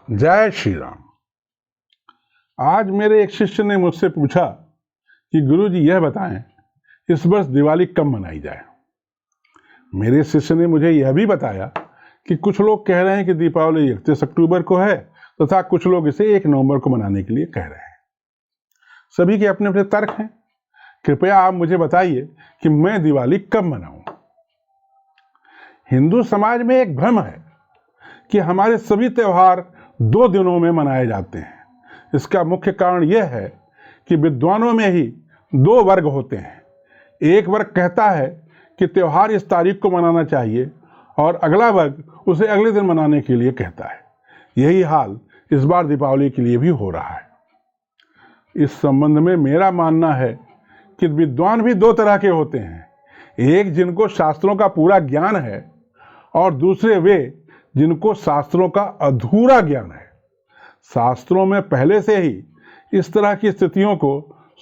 जय श्री राम। आज मेरे एक शिष्य ने मुझसे पूछा कि गुरुजी यह बताएं इस वर्ष दिवाली कब मनाई जाए। मेरे शिष्य ने मुझे यह भी बताया कि कुछ लोग कह रहे हैं कि दीपावली 31 अक्टूबर को है तथा कुछ लोग इसे 1 नवंबर को मनाने के लिए कह रहे हैं। सभी के अपने अपने तर्क हैं। कृपया आप मुझे बताइए कि मैं दिवाली कब मनाऊं। हिंदू समाज में एक भ्रम है कि हमारे सभी त्योहार 2 दिनों में मनाए जाते हैं। इसका मुख्य कारण यह है कि विद्वानों में ही 2 वर्ग होते हैं। एक वर्ग कहता है कि त्योहार इस तारीख को मनाना चाहिए और अगला वर्ग उसे अगले दिन मनाने के लिए कहता है। यही हाल इस बार दीपावली के लिए भी हो रहा है। इस संबंध में मेरा मानना है कि विद्वान भी 2 तरह के होते हैं। एक जिनको शास्त्रों का पूरा ज्ञान है और दूसरे वे जिनको शास्त्रों का अधूरा ज्ञान है। शास्त्रों में पहले से ही इस तरह की स्थितियों को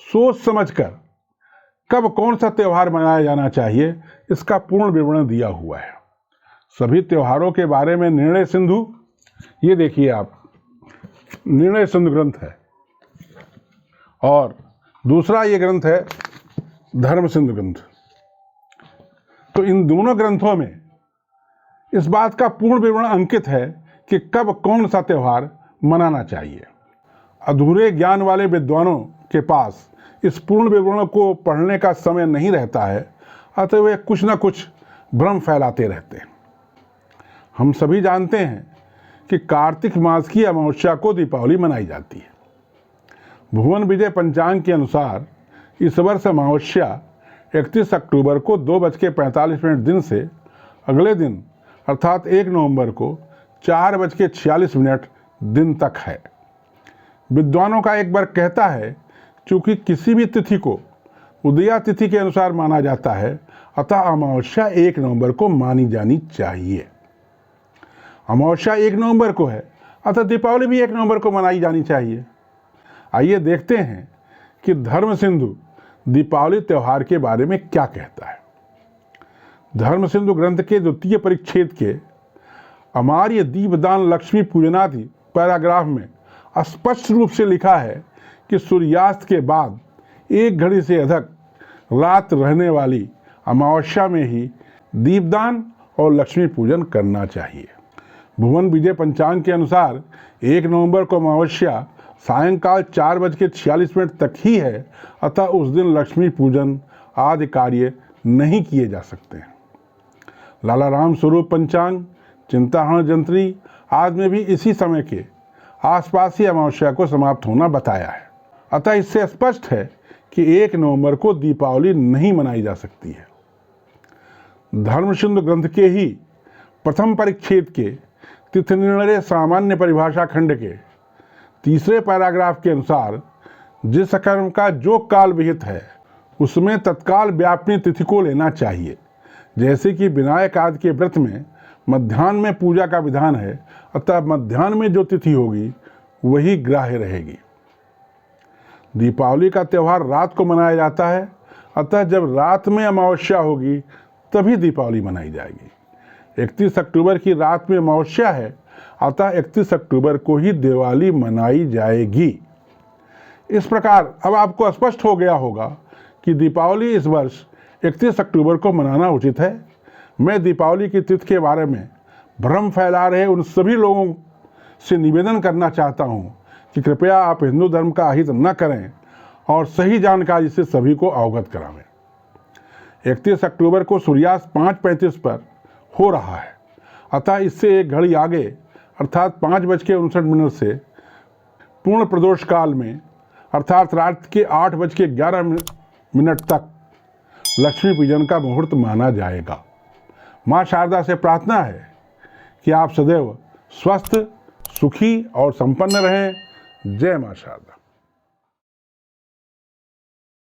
सोच समझकर कब कौन सा त्योहार मनाया जाना चाहिए इसका पूर्ण विवरण दिया हुआ है। सभी त्योहारों के बारे में निर्णय सिंधु, ये देखिए आप, निर्णय सिंधु ग्रंथ है और दूसरा ये ग्रंथ है धर्म सिंधु ग्रंथ। तो इन दोनों ग्रंथों में इस बात का पूर्ण विवरण अंकित है कि कब कौन सा त्योहार मनाना चाहिए। अधूरे ज्ञान वाले विद्वानों के पास इस पूर्ण विवरण को पढ़ने का समय नहीं रहता है, अतः वे कुछ न कुछ भ्रम फैलाते रहते हैं। हम सभी जानते हैं कि कार्तिक मास की अमावस्या को दीपावली मनाई जाती है। भुवन विजय पंचांग के अनुसार इस वर्ष अमावस्या 31 अक्टूबर को 2:45 दिन से अगले दिन अर्थात 1 नवंबर को 4:46 दिन तक है। विद्वानों का एक वर्ग कहता है चूंकि किसी भी तिथि को उदया तिथि के अनुसार माना जाता है अतः अमावस्या 1 नवंबर को मानी जानी चाहिए। अमावस्या 1 नवंबर को है अतः दीपावली भी 1 नवंबर को मनाई जानी चाहिए। आइए देखते हैं कि धर्म सिंधु दीपावली त्योहार के बारे में क्या कहता है। धर्म सिंधु ग्रंथ के 2 परिच्छेद के अमार्य दीपदान लक्ष्मी पूजनादि पैराग्राफ में स्पष्ट रूप से लिखा है कि सूर्यास्त के बाद 1 घड़ी से अधिक रात रहने वाली अमावस्या में ही दीपदान और लक्ष्मी पूजन करना चाहिए। भुवन विजय पंचांग के अनुसार 1 नवंबर को अमावस्या सायंकाल 4:46 तक ही है, अतः उस दिन लक्ष्मी पूजन आदि कार्य नहीं किए जा सकते हैं। लाला राम स्वरूप पंचांग, चिंताहरण जंत्री आदि में भी इसी समय के आसपास ही अमावस्या को समाप्त होना बताया है। अतः इससे स्पष्ट है कि 1 नवंबर को दीपावली नहीं मनाई जा सकती है। धर्म सिंधु ग्रंथ के ही प्रथम परिच्छेद के तिथि निर्णय सामान्य परिभाषा खंड के 3 पैराग्राफ के अनुसार जिस कर्म का जो काल विहित है उसमें तत्काल व्यापनी तिथि को लेना चाहिए। जैसे कि विनायक आदि के व्रत में मध्याह्न में पूजा का विधान है, अतः मध्याह्न में जो तिथि होगी वही ग्राह्य रहेगी। दीपावली का त्यौहार रात को मनाया जाता है, अतः जब रात में अमावस्या होगी तभी दीपावली मनाई जाएगी। 31 अक्टूबर की रात में अमावस्या है, अतः 31 अक्टूबर को ही दिवाली मनाई जाएगी। इस प्रकार अब आपको स्पष्ट हो गया होगा कि दीपावली इस वर्ष 31 अक्टूबर को मनाना उचित है। मैं दीपावली की तिथि के बारे में भ्रम फैला रहे उन सभी लोगों से निवेदन करना चाहता हूं कि कृपया आप हिंदू धर्म का अहित न करें और सही जानकारी से सभी को अवगत करावें। 31 अक्टूबर को सूर्यास्त 5:35 पर हो रहा है, अतः इससे 1 घड़ी आगे अर्थात 5:59 से पूर्ण प्रदोष काल में अर्थात रात के 8:11 तक लक्ष्मी पूजन का मुहूर्त माना जाएगा। माँ शारदा से प्रार्थना है कि आप सदैव स्वस्थ, सुखी और संपन्न रहें। जय माँ शारदा।